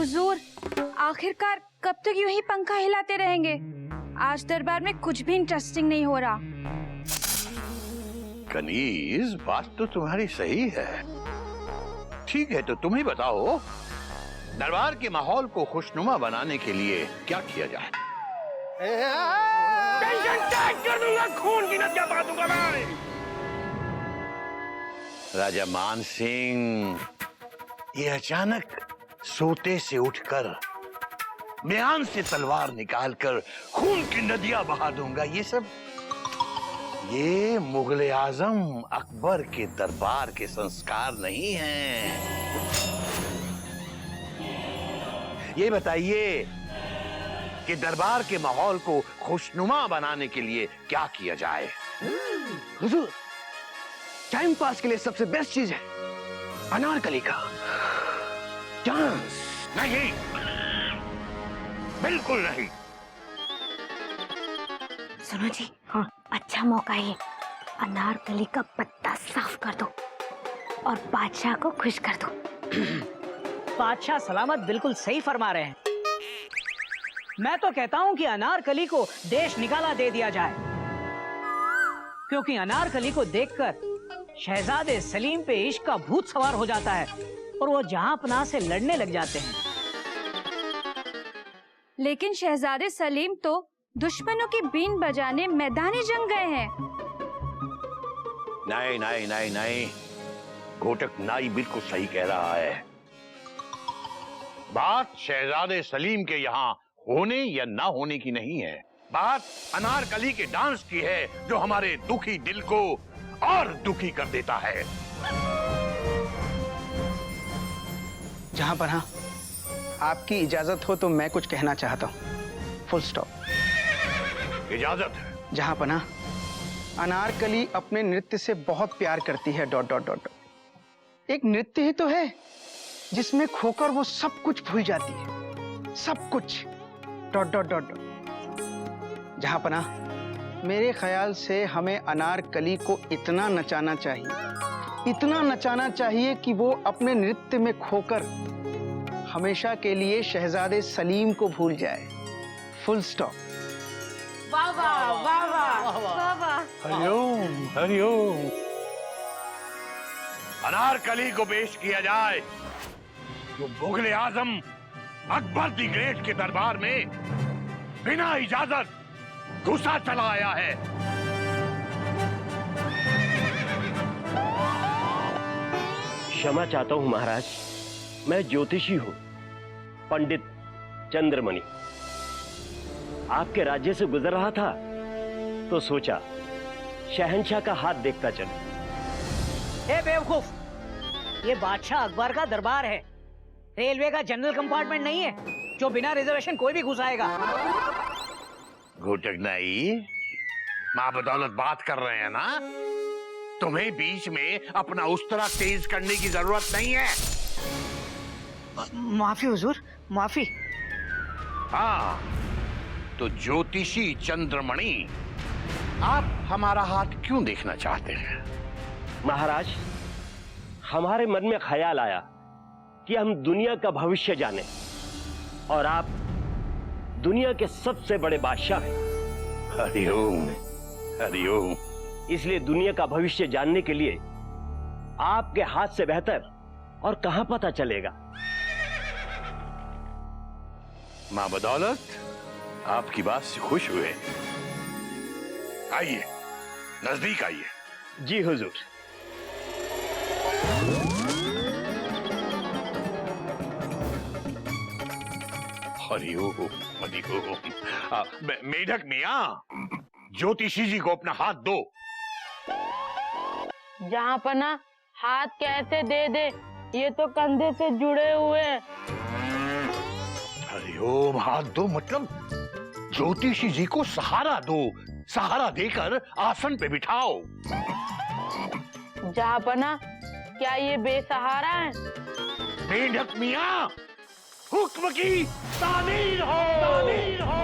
हुजूर, आखिरकार कब तक यूं ही पंखा हिलाते रहेंगे? आज दरबार में कुछ भी इंटरेस्टिंग नहीं हो रहा। कनीज, बात तो तुम्हारी सही है। ठीक है, तो तुम ही बताओ, दरबार के माहौल को खुशनुमा बनाने के लिए क्या किया जाए? टेंशन चेक कर दूंगा, खून की नदियां बहा दूंगा मैं। राजा मान सिंह, ये अचानक सोते से उठकर म्यान से तलवार निकालकर खून की नदियां बहा दूंगा, ये मुगले आजम अकबर के दरबार के संस्कार नहीं हैं। ये बताइए कि दरबार के माहौल को खुशनुमा बनाने के लिए क्या किया जाए? हुजूर, टाइम पास के लिए सबसे बेस्ट चीज है अनारकली का डांस। नहीं, बिल्कुल नहीं। सुनो जी, हाँ, अच्छा मौका है, अनारकली का पत्ता साफ कर दो और बादशाह को खुश कर दो। बादशाह सलामत बिल्कुल सही फरमा रहे हैं। मैं तो कहता हूँ कि अनारकली को देश निकाला दे दिया जाए, क्योंकि अनारकली को देखकर शहजादे सलीम पे इश्क का भूत सवार हो जाता है और वो जहांपनाह से लड़ने लग जाते हैं। लेकिन शहजादे सलीम तो दुश्मनों की बीन बजाने मैदानी जंग गए हैं। नहीं नहीं नहीं नहीं, घोटक नाई बिल्कुल सही कह रहा है। बात शहजादे सलीम के यहाँ होने या ना होने की नहीं है, बात अनारकली के डांस की है, जो हमारे दुखी दिल को और दुखी कर देता है। जहां पर हाँ, आपकी इजाजत हो तो मैं कुछ कहना चाहता हूँ। Full stop. इजाजत है। जहां पर हाँ, अनारकली अपने नृत्य से बहुत प्यार करती है। Dot dot dot. एक नृत्य ही तो है जिसमें खोकर वो सब कुछ भूल जाती है, सब कुछ। Dot dot dot dot. जहां पर हाँ, मेरे ख्याल से हमें अनारकली को इतना नचाना चाहिए कि वो अपने नृत्य में खोकर हमेशा के लिए शहजादे सलीम को भूल जाए। Full stop. वाह वाह वाह वाह वाह वाह। हरिओम हरिओम। अनारकली को पेश किया जाए, जो मुगले आजम अकबर दी ग्रेट के दरबार में बिना इजाजत घुसा चला आया है। क्षमा चाहता हूं महाराज, मैं ज्योतिषी हूं, पंडित चंद्रमणि। आपके राज्य से गुजर रहा था तो सोचा शहंशाह का हाथ देखता चले। ए बेवकूफ, ये बादशाह अकबर का दरबार है, रेलवे का जनरल कंपार्टमेंट नहीं है जो बिना रिजर्वेशन कोई भी घुस आएगा। घोटक नाई, मां बदौलत बात कर रहे हैं ना, तुम्हें बीच में अपना उस्तरा तेज करने की जरूरत नहीं है। माफी हुजूर, माफी। हाँ, तो ज्योतिषी चंद्रमणि, आप हमारा हाथ क्यों देखना चाहते हैं? महाराज, हमारे मन में ख्याल आया कि हम दुनिया का भविष्य जाने, और आप दुनिया के सबसे बड़े बादशाह हैं। हरिओम हरिओम। इसलिए दुनिया का भविष्य जानने के लिए आपके हाथ से बेहतर और कहां पता चलेगा। मां बदौलत, आपकी बात से खुश हुए। आइए, नजदीक आइए। जी हुजूर। हरिओम हरिओम। मेढक मियां, ज्योतिषी जी को अपना हाथ दो। जहाँ पना हाथ कैसे दे दे, ये तो कंधे से जुड़े हुए हैं। हरिओम, हाथ दो मतलब ज्योतिषी जी को सहारा दो, सहारा देकर आसन पे बिठाओ। जहाँ पना, क्या ये बेसहारा है? मेढक मियां, हुक्म की तामीर हो, तामीर हो।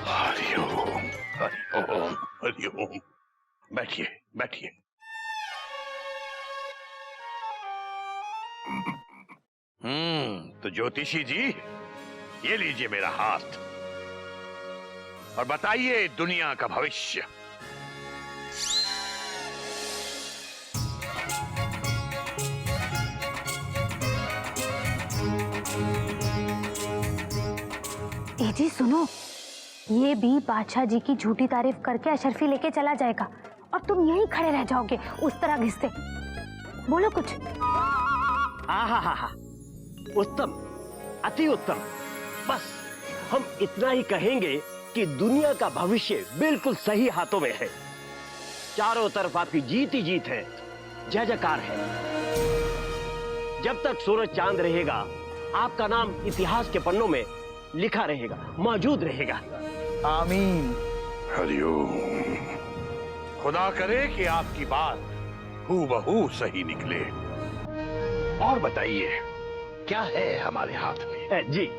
हरिओम हरिओम हरिओम। बैठिए बैठिए। तो ज्योतिषी जी, ये लीजिए मेरा हाथ और बताइए दुनिया का भविष्य। जी सुनो, ये भी बादशाह जी की झूठी तारीफ करके अशरफी लेके चला जाएगा और तुम यहीं खड़े रह जाओगे उस तरह घिसते। बोलो कुछ। हा, उत्तम, अति उत्तम। बस हम इतना ही कहेंगे कि दुनिया का भविष्य बिल्कुल सही हाथों में है। चारों तरफ आपकी जीत ही जीत है, जय जयकार है। जब तक सूरज चांद रहेगा, आपका नाम इतिहास के पन्नों में लिखा रहेगा, मौजूद रहेगा। आमीन। हरिओम। खुदा करे कि आपकी बात हूबहू सही निकले। और बताइए, क्या है हमारे हाथ में? जी,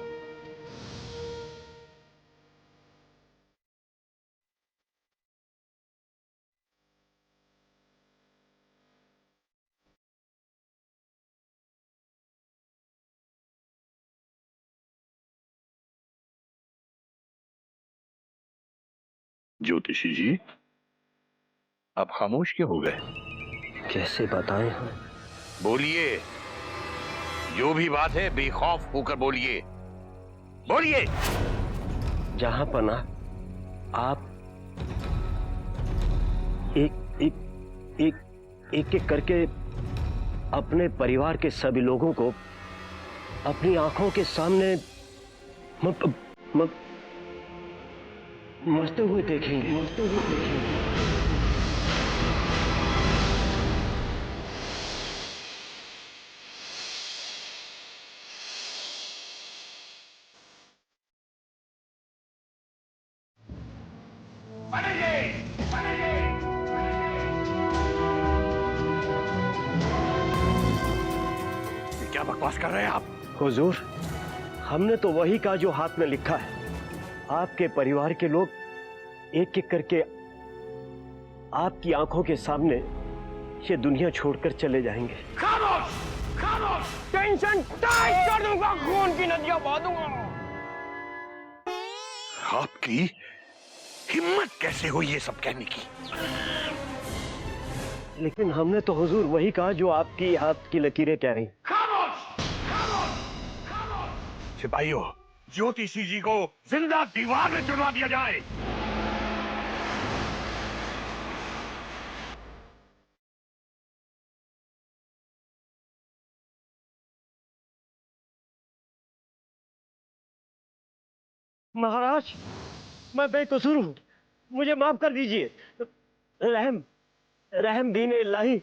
ज्योतिषी जी, आप खामोश क्यों हो गए? कैसे बताएं हम? बोलिए, जो भी बात है बेखौफ होकर बोलिए, बोलिए। जहां पना आप एक करके अपने परिवार के सभी लोगों को अपनी आंखों के सामने मरते हुए देखेंगे। क्या बकवास कर रहे हैं आप? हुजूर, हमने तो वही कहा जो हाथ में लिखा है। आपके परिवार के लोग एक एक करके आपकी आंखों के सामने ये दुनिया छोड़कर चले जाएंगे। खामोश, खामोश! टेंशन टाइट कर दूंगा, खून की नदियां बहा दूंगा। आपकी हिम्मत कैसे हुई ये सब कहने की? लेकिन हमने तो हुजूर वही कहा जो आपकी हाथ की लकीरें कह रही। सिपाहियों, ज्योतिषी जी को जिंदा दीवार में चुनवा दिया जाए। महाराज, मैं बेकसूर हूं, मुझे माफ कर दीजिए। रहम दीन इलाही,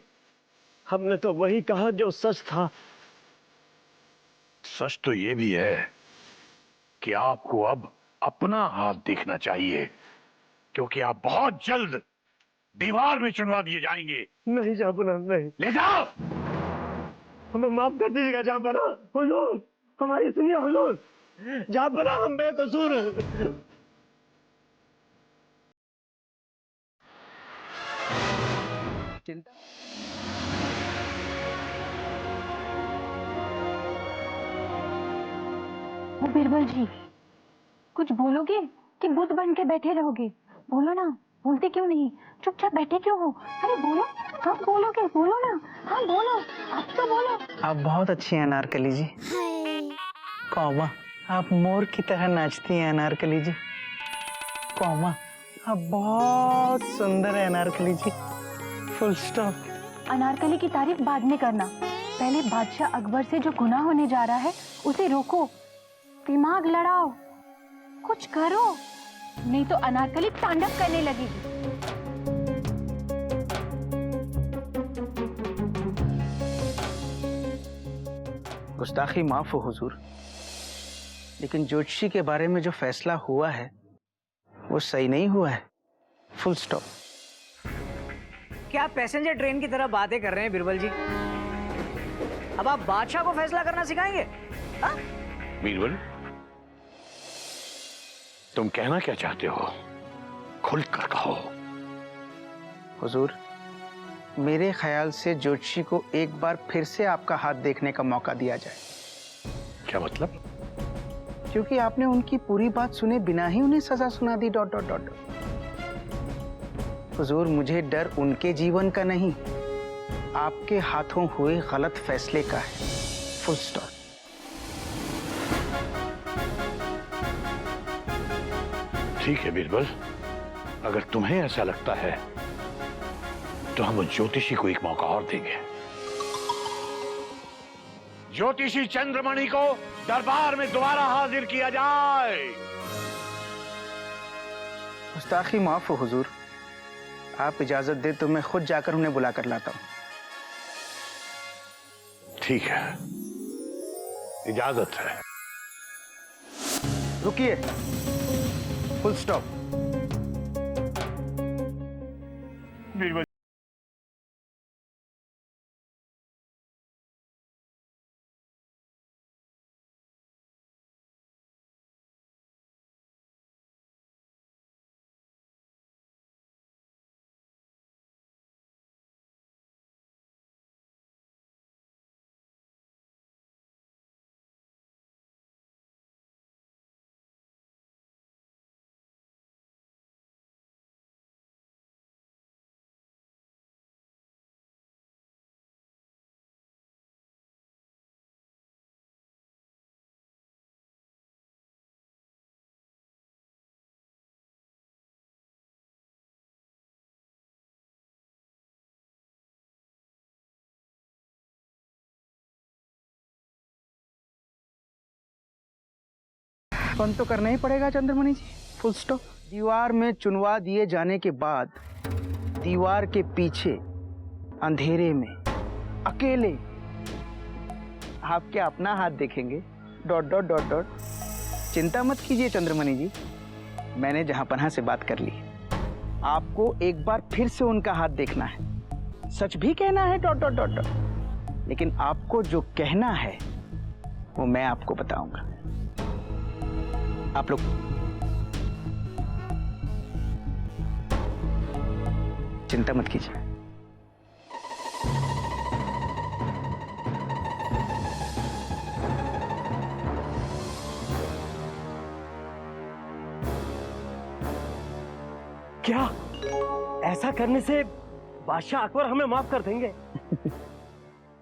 हमने तो वही कहा जो सच था। सच तो ये भी है कि आपको अब अपना हाथ देखना चाहिए, क्योंकि आप बहुत जल्द दीवार में चुनवा दिए जाएंगे। नहीं जापना, नहीं। ले जाओ। हमें माफ कर दीजिएगा जापना। हुजूर, हमारी सुनिए हुजूर। जापना, हम बेकसूर हैं। चिंता। ओ बिरबल जी, कुछ बोलोगे कि बुत बन के बैठे रहोगे? बोलो ना, बोलते क्यों नहीं? चुपचाप बैठे क्यों हो? अरे बोलो, कब बोलोगे? बोलो ना। हाँ बोलो, अब तो बोलो। आप बहुत अच्छी हैं अनारकली जी। कौमा, आप मोर की तरह नाचती हैं अनारकली जी। कौमा, आप बहुत सुंदर है अनारकली जी। Full stop. अनारकली की तारीफ बाद में करना, पहले बादशाह अकबर से जो गुनाह होने जा रहा है उसे रोको, दिमाग लड़ाओ, कुछ करो, नहीं तो अनारकली तांडव करने लगेगी। गुस्ताखी माफ हो हुजूर, लेकिन ज्योतिषी के बारे में जो फैसला हुआ है वो सही नहीं हुआ है। Full stop. क्या पैसेंजर ट्रेन की तरह बातें कर रहे हैं बिरबल जी? अब आप बादशाह को फैसला करना सिखाएंगे? हाँ? बीरबल, तुम कहना क्या चाहते हो? खुलकर कहो। हुजूर, मेरे ख्याल से ज्योतिषी को एक बार फिर से आपका हाथ देखने का मौका दिया जाए। क्या मतलब? क्योंकि आपने उनकी पूरी बात सुने बिना ही उन्हें सजा सुना दी। Dot dot dot. हुजूर, मुझे डर उनके जीवन का नहीं, आपके हाथों हुए गलत फैसले का है। Full stop. ठीक है बीरबल, अगर तुम्हें ऐसा लगता है तो हम उस ज्योतिषी को एक मौका और देंगे। ज्योतिषी चंद्रमणि को दरबार में दोबारा हाजिर किया जाए। गुस्ताखी माफ हो हुजूर, आप इजाजत दे तो मैं खुद जाकर उन्हें बुला कर लाता हूं। ठीक है, इजाजत है। रुकिए, फुल स्टॉप। बीरबल, बंद तो करना ही पड़ेगा चंद्रमणि जी। Full stop. दीवार में चुनवा दिए जाने के बाद दीवार के पीछे अंधेरे में अकेले आप क्या अपना हाथ देखेंगे? Dot dot dot dot. चिंता मत कीजिए चंद्रमणि जी, मैंने जहां पनाह से बात कर ली। आपको एक बार फिर से उनका हाथ देखना है, सच भी कहना है। Dot dot dot dot. लेकिन आपको जो कहना है वो मैं आपको बताऊंगा। आप लोग चिंता मत कीजिए। क्या ऐसा करने से बादशाह अकबर हमें माफ कर देंगे?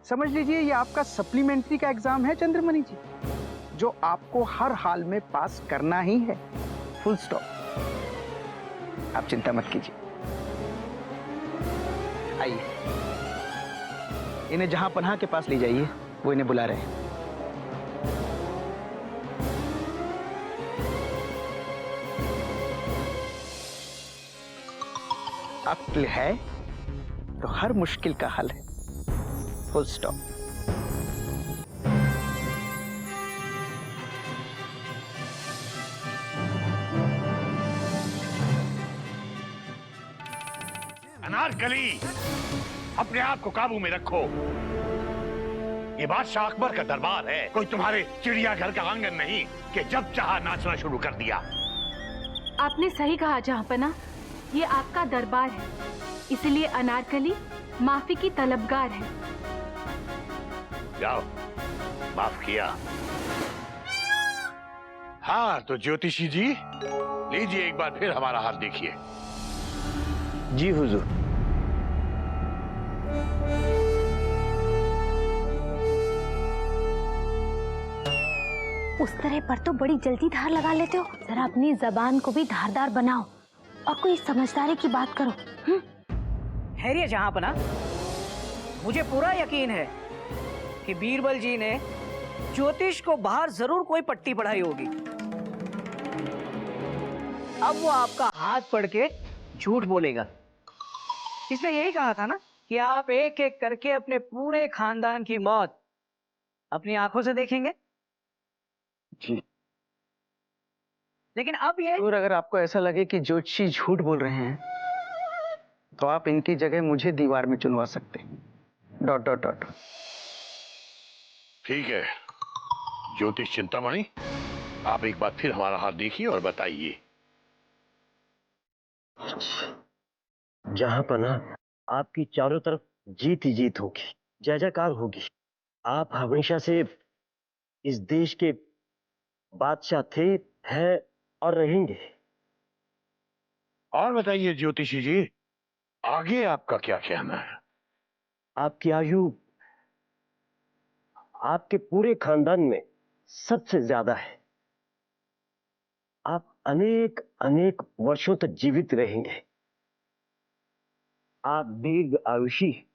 समझ लीजिए ये आपका सप्लीमेंट्री का एग्जाम है चंद्रमणि जी, जो आपको हर हाल में पास करना ही है। Full stop. आप चिंता मत कीजिए। आइए, इन्हें जहां पनाह के पास ले जाइए, वो इन्हें बुला रहे हैं। अक्ल है तो हर मुश्किल का हल है। Full stop. अनारकली, अपने आप को काबू में रखो। ये बादशाह अकबर का दरबार है, कोई तुम्हारे चिड़ियाघर का आंगन नहीं कि जब चाहा नाचना शुरू कर दिया। आपने सही कहा जहांपना, ये आपका दरबार है, इसलिए अनारकली माफी की तलबगार है। जाओ, माफ किया। हाँ तो ज्योतिषी जी, लीजिए एक बार फिर हमारा हाथ देखिए। जी हुजूर। उस तरह पर तो बड़ी जल्दी धार लगा लेते हो, जरा अपनी जबान को भी धारदार बनाओ और कोई समझदारी की बात करो। ठहरिए जहांपना, मुझे पूरा यकीन है कि बीरबल जी ने ज्योतिष को बाहर जरूर कोई पट्टी पढ़ाई होगी। अब वो आपका हाथ पढ़ के झूठ बोलेगा। इसने यही कहा था ना कि आप एक एक करके अपने पूरे खानदान की मौत अपनी आंखों से देखेंगे। जी। लेकिन अब ये और अगर आपको ऐसा लगे कि ज्योतिषी झूठ बोल रहे हैं तो आप इनकी जगह मुझे दीवार में चुनवा सकते हैं। Dot dot dot. ठीक है ज्योतिष चिंतामणि, आप एक बार फिर हमारा हाथ देखिए और बताइए। जहां पना आपकी चारों तरफ जीत ही जीत होगी, जय जयकार होगी। आप हमेशा से इस देश के बादशाह थे, हैं और रहेंगे। और बताइए ज्योतिषी जी, आगे आपका क्या कहना है? आपकी आयु आपके पूरे खानदान में सबसे ज्यादा है। आप अनेक अनेक वर्षों तक जीवित रहेंगे। आप दीर्घ आयुषी